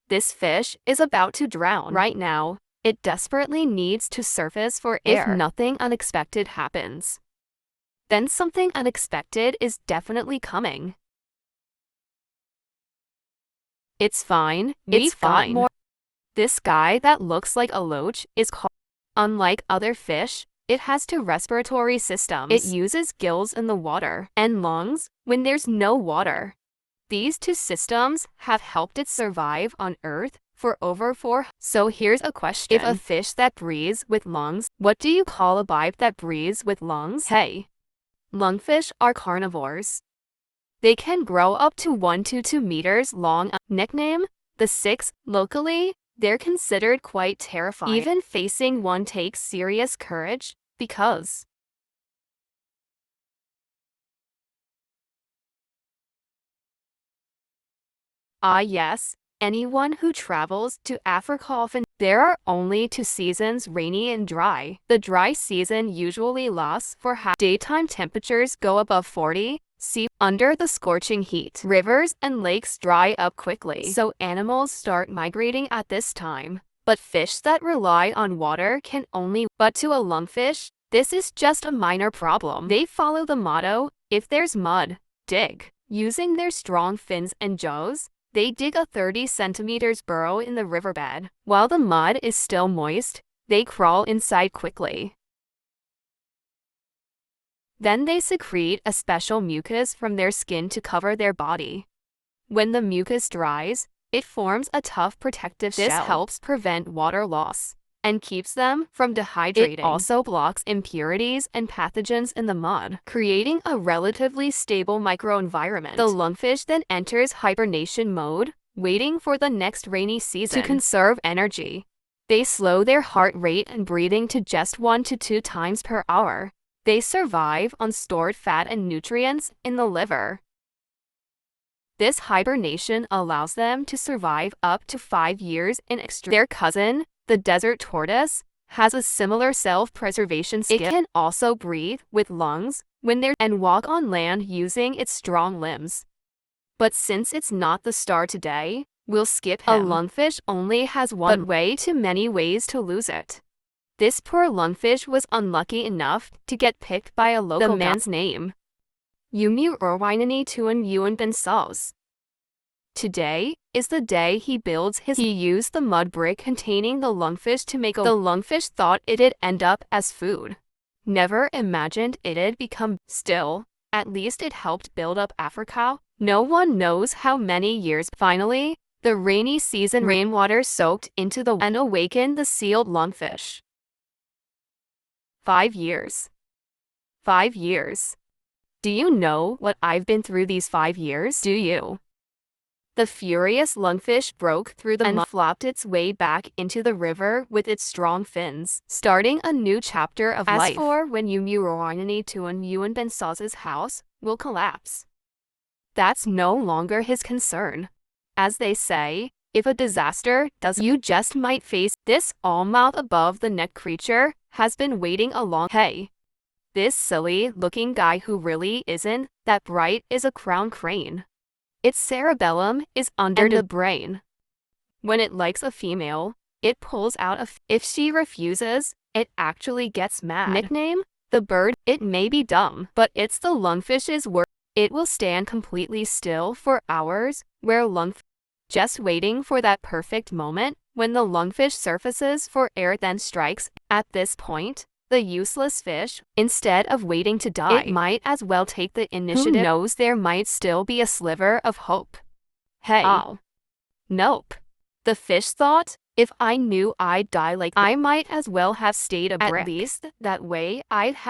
This fish is about to drown right now. It desperately needs to surface for air if nothing unexpected happens. Then something unexpected is definitely coming. It's fine. We've got more. This guy that looks like a loach is called. Unlike other fish, it has two respiratory systems. It uses gills in the water and lungs when there's no water. These two systems have helped it survive on Earth for over 4. So here's a question. If a fish that breathes with lungs, what do you call a bite that breathes with lungs? Hey, lungfish are carnivores. They can grow up to 1 to 2 meters long. Nickname, the Six. Locally, they're considered quite terrifying. Even facing one takes serious courage, because yes, anyone who travels to Africa often. There are only 2 seasons, rainy and dry. The dry season usually lasts for half. Daytime temperatures go above 40. Under the scorching heat, rivers and lakes dry up quickly, so animals start migrating at this time. But fish that rely on water can only. But to a lungfish, this is just a minor problem. They follow the motto, if there's mud, dig. Using their strong fins and jaws, they dig a 30 centimeters burrow in the riverbed. While the mud is still moist, they crawl inside quickly. Then they secrete a special mucus from their skin to cover their body. When the mucus dries, it forms a tough protective shell. This helps prevent water loss and keeps them from dehydrating. It also blocks impurities and pathogens in the mud, creating a relatively stable microenvironment. The lungfish then enters hibernation mode, waiting for the next rainy season. To conserve energy, they slow their heart rate and breathing to just 1 to 2 times per hour. They survive on stored fat and nutrients in the liver. This hibernation allows them to survive up to 5 years in extreme. Their cousin, the desert tortoise, has a similar self-preservation skill. It can also breathe with lungs when they're and walk on land using its strong limbs. But since it's not the star today, we'll skip him. A lungfish only has one way too many ways to lose it. This poor lungfish was unlucky enough to get picked by a local. The man's name, Yumu Urwainani Tuan Yuan Ben Saus. Today is the day he builds his. He used the mud brick containing the lungfish to make a. The lungfish thought it'd end up as food. Never imagined it'd become. Still, at least it helped build up Africa. No one knows how many years. Finally, the rainy season rainwater soaked into the and awakened the sealed lungfish. 5 years. 5 years. Do you know what I've been through these 5 years? Do you? The furious lungfish broke through the mud and flopped its way back into the river with its strong fins, starting a new chapter of life. As for when Yumuroinani Tuan Yuan Ben Saz's house will collapse, that's no longer his concern. As they say, if a disaster does, you just might face. This all-mouth above-the-neck creature has been waiting a long. Hey, this silly-looking guy who really isn't that bright is a crown crane. Its cerebellum is under the brain. When it likes a female, it pulls out a. If she refuses, it actually gets mad. Nickname, the bird. It may be dumb, but it's the lungfish's word. It will stand completely still for hours, where just waiting for that perfect moment when the lungfish surfaces for air, then strikes. At this point, the useless fish, instead of waiting to die, it might as well take the initiative. Who knows, there might still be a sliver of hope. Hey. Oh. Nope. The fish thought, if I knew I'd die like I might as well have stayed a brick. At least that way I'd have